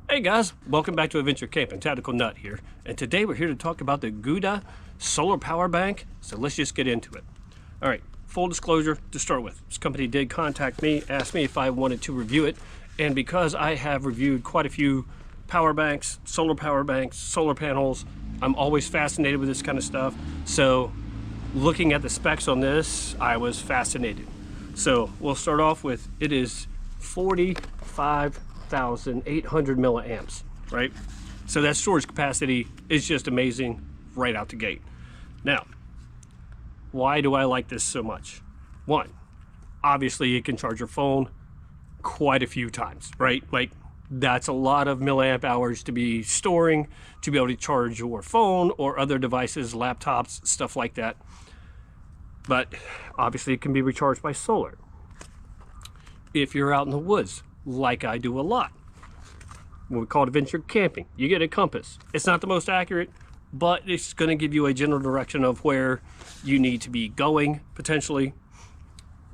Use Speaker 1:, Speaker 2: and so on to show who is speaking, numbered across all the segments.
Speaker 1: Hey guys, welcome back to Adventure Camping. Tactical Nut here, and today we're here to talk about the GOODaaa solar power bank. So let's just get into it. All right, full disclosure to start with. This company did contact me, asked me if I wanted to review it, and because I have reviewed quite a few power banks, solar panels, I'm always fascinated with this kind of stuff. So looking at the specs on this, I was fascinated. So we'll start off with, it is 45,800 milliamps, right? So that storage capacity is just amazing right out the gate. Now, why do I like this so much? One, obviously you can charge your phone quite a few times, right? Like that's a lot of milliamp hours to be storing to be able to charge your phone or other devices, laptops, stuff like that. But obviously it can be recharged by solar. If you're out in the woods, like I do a lot, what we call adventure camping, you get a compass. It's not the most accurate, but it's going to give you a general direction of where you need to be going, potentially.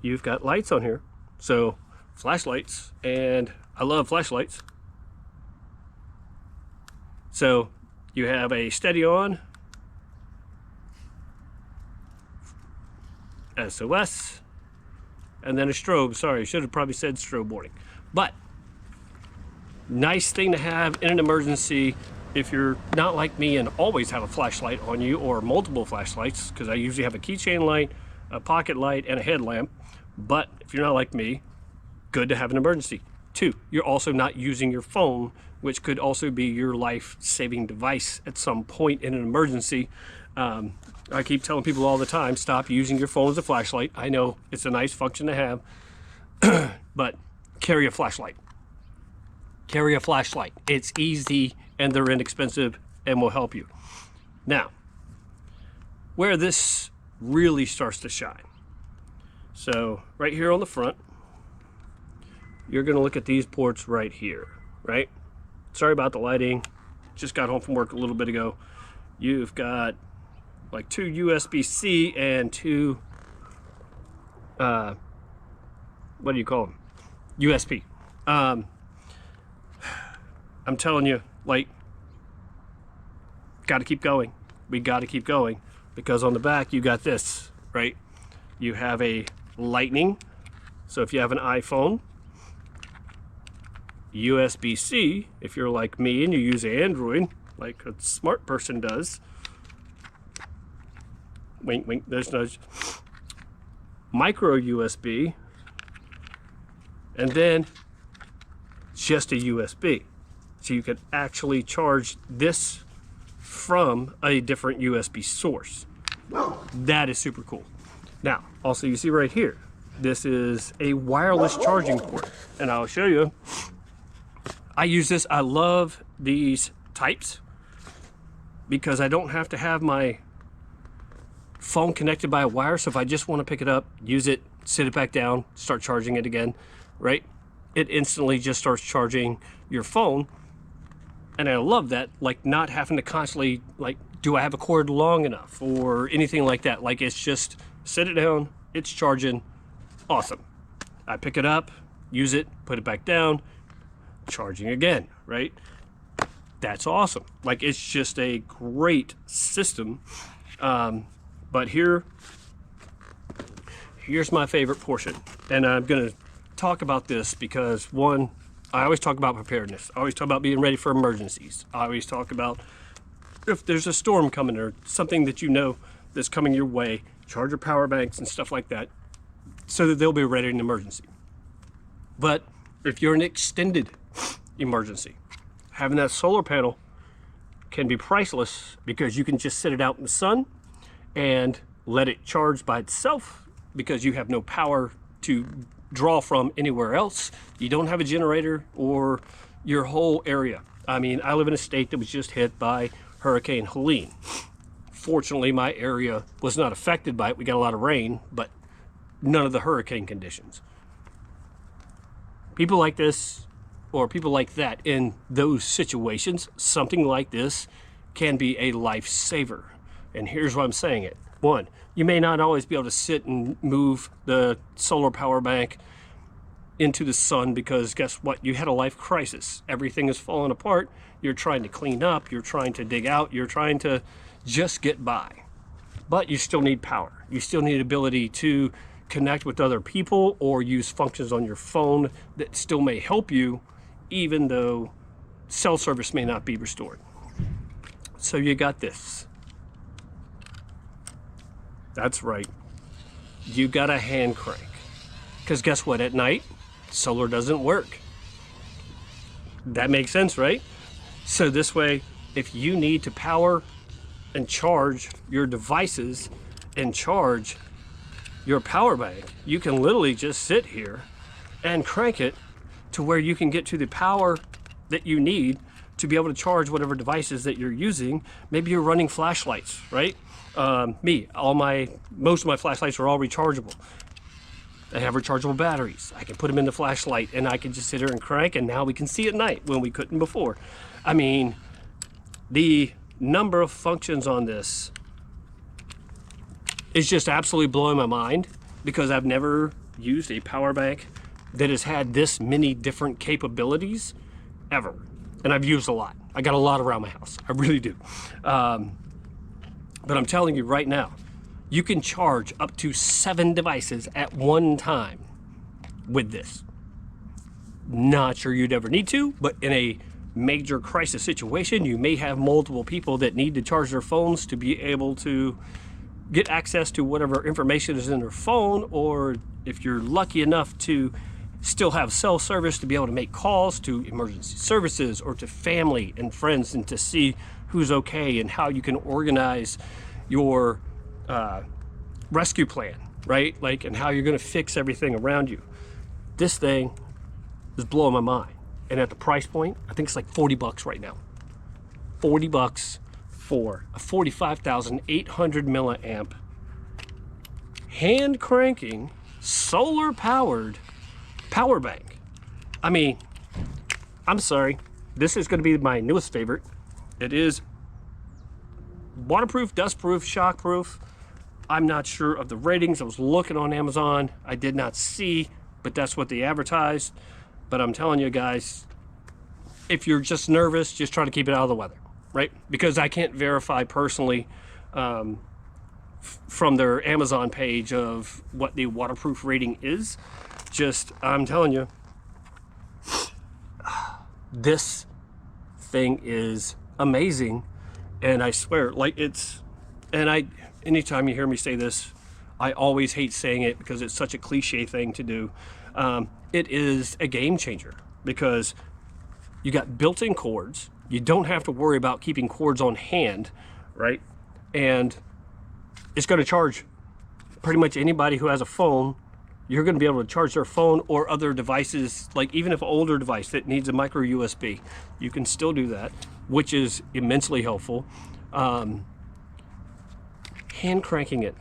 Speaker 1: You've got lights on here, so flashlights, and I love flashlights. So you have a steady on, SOS, and then a strobe. Sorry, I should have probably said strobe warning. But nice thing to have in an emergency if you're not like me and always have a flashlight on you, or multiple flashlights, because I usually have a keychain light, a pocket light, and a headlamp. But if you're not like me, good to have an emergency. Two, you're also not using your phone, which could also be your life-saving device at some point in an emergency. I keep telling people all the time, stop using your phone as a flashlight. I know it's a nice function to have, but carry a flashlight. Carry a flashlight. It's easy and they're inexpensive and will help you. Now, where this really starts to shine. So right here on the front, you're gonna look at these ports right here, right? Sorry about the lighting. Just got home from work a little bit ago. You've got like two USB-C and two, what do you call them? USB. I'm telling you, like, got to keep going. We got to keep going, because on the back you got this, right? You have a lightning. So if you have an iPhone, USB-C, if you're like me and you use Android, like a smart person does. Wink, wink, there's nudge. Micro USB, and then just a USB. So you can actually charge this from a different USB source. That is super cool. Now, also you see right here, this is a wireless charging port, and I'll show you. I use this, I love these types because I don't have to have my phone connected by a wire. So if I just want to pick it up, use it, sit it back down, start charging it again, right? It instantly just starts charging your phone. And I love that, like not having to constantly, like, do I have a cord long enough or anything like that? Like, it's just sit it down, it's charging, awesome. I pick it up, use it, put it back down, charging again, right? That's awesome. Like, it's just a great system. But here's my favorite portion, and I'm gonna talk about this because, one, I always talk about preparedness. I always talk about being ready for emergencies. I always talk about if there's a storm coming or something that you know that's coming your way, charge your power banks and stuff like that so that they'll be ready in an emergency. But if you're in an extended emergency, having that solar panel can be priceless, because you can just sit it out in the sun and let it charge by itself, because you have no power to draw from anywhere else. You don't have a generator or your whole area. I mean, I live in a state that was just hit by Hurricane Helene. Fortunately, my area was not affected by it. We got a lot of rain, but none of the hurricane conditions. People like this, or people like that in those situations, something like this can be a lifesaver. And here's why I'm saying it. One, you may not always be able to sit and move the solar power bank into the sun, because guess what? You had a life crisis. Everything is falling apart. You're trying to clean up. You're trying to dig out. You're trying to just get by. But you still need power. You still need ability to connect with other people or use functions on your phone that still may help you, even though cell service may not be restored. So you got this. That's right. You got a hand crank. Because guess what? At night, solar doesn't work. That makes sense, right? So this way, if you need to power and charge your devices and charge your power bank, you can literally just sit here and crank it to where you can get to the power that you need to be able to charge whatever devices that you're using. Maybe you're running flashlights, right? Most of my flashlights are all rechargeable. They have rechargeable batteries. I can put them in the flashlight and I can just sit here and crank, and now we can see at night when we couldn't before. I mean, the number of functions on this is just absolutely blowing my mind, because I've never used a power bank that has had this many different capabilities ever. And I've used a lot. I got a lot around my house. I really do. But I'm telling you right now, you can charge up to 7 devices at one time with this. Not sure you'd ever need to, but in a major crisis situation, you may have multiple people that need to charge their phones to be able to get access to whatever information is in their phone, or if you're lucky enough to still have cell service, to be able to make calls to emergency services or to family and friends, and to see who's okay and how you can organize your rescue plan, right? Like, and how you're going to fix everything around you. This thing is blowing my mind. And at the price point, I think it's like 40 bucks right now. 40 bucks for a 45,800 milliamp hand cranking solar powered power bank. I mean, I'm sorry, this is going to be my newest favorite. It is waterproof, dustproof, shockproof. I'm not sure of the ratings. I was looking on Amazon. I did not see, but that's what they advertised. But I'm telling you guys, if you're just nervous, just try to keep it out of the weather, right? Because I can't verify personally from their Amazon page of what the waterproof rating is. Just, I'm telling you, this thing is amazing. And I swear, like, anytime you hear me say this, I always hate saying it because it's such a cliche thing to do. It is a game changer, because you got built-in cords. You don't have to worry about keeping cords on hand, right? And it's going to charge pretty much anybody who has a phone. You're going to be able to charge their phone or other devices, like even if an older device that needs a micro USB, you can still do that, which is immensely helpful. Hand cranking it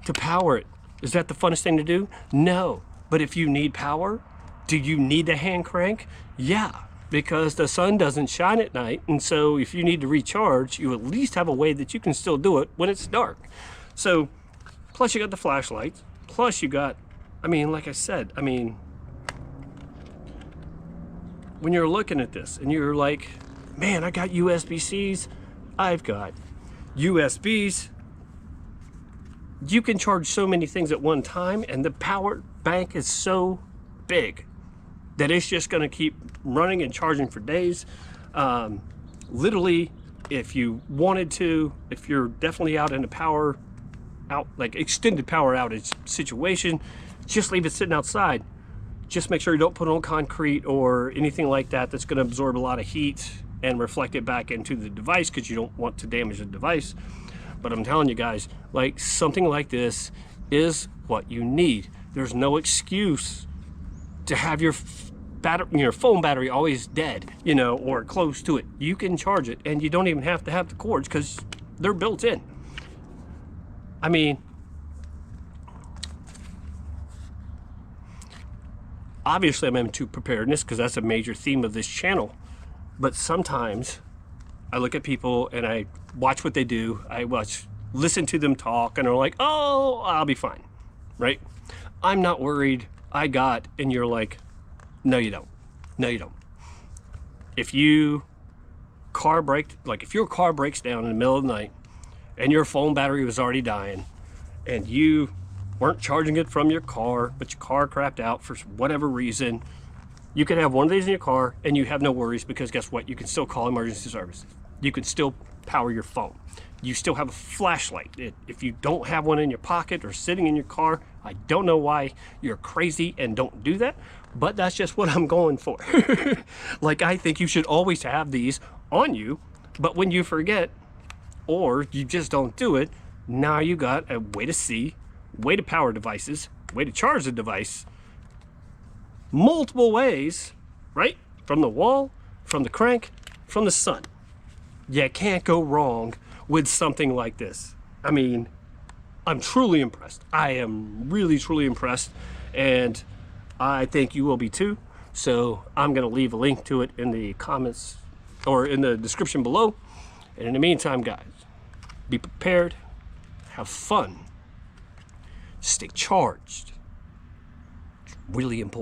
Speaker 1: to power it, is that the funnest thing to do? No. But if you need power, do you need a hand crank? Yeah, because the sun doesn't shine at night, and so if you need to recharge, you at least have a way that you can still do it when it's dark. So, plus you got the flashlights, plus you got, I mean, like I said, I mean, when you're looking at this and you're like, man, I got USB-Cs, I've got USBs. You can charge so many things at one time, and the power bank is so big that it's just going to keep running and charging for days. Literally, if you wanted to, if you're definitely out in a power out, like extended power outage situation, just leave it sitting outside. Just make sure you don't put it on concrete or anything like that that's going to absorb a lot of heat and reflect it back into the device, because you don't want to damage the device. But I'm telling you guys, like, something like this is what you need. There's no excuse to have your phone battery always dead, you know, or close to it. You can charge it, and you don't even have to have the cords because they're built in. I mean, obviously I'm into preparedness because that's a major theme of this channel. But sometimes I look at people and I watch what they do. Listen to them talk, and they're like, oh, I'll be fine, right? I'm not worried. And you're like, No, you don't. No, you don't. If your car breaks down in the middle of the night and your phone battery was already dying and you weren't charging it from your car, but your car crapped out for whatever reason, you can have one of these in your car and you have no worries, because guess what? You can still call emergency services. You can still power your phone. You still have a flashlight. If you don't have one in your pocket or sitting in your car, I don't know why you're crazy and don't do that, but that's just what I'm going for. Like, I think you should always have these on you, but when you forget or you just don't do it, now you got a way to see, way to power devices, way to charge the device, multiple ways, right? From the wall, from the crank, from the sun. You can't go wrong with something like this. I mean, I'm truly impressed. I am really, truly impressed, and I think you will be too. So I'm gonna leave a link to it in the comments or in the description below. And in the meantime, guys, be prepared, have fun, stay charged. It's really important.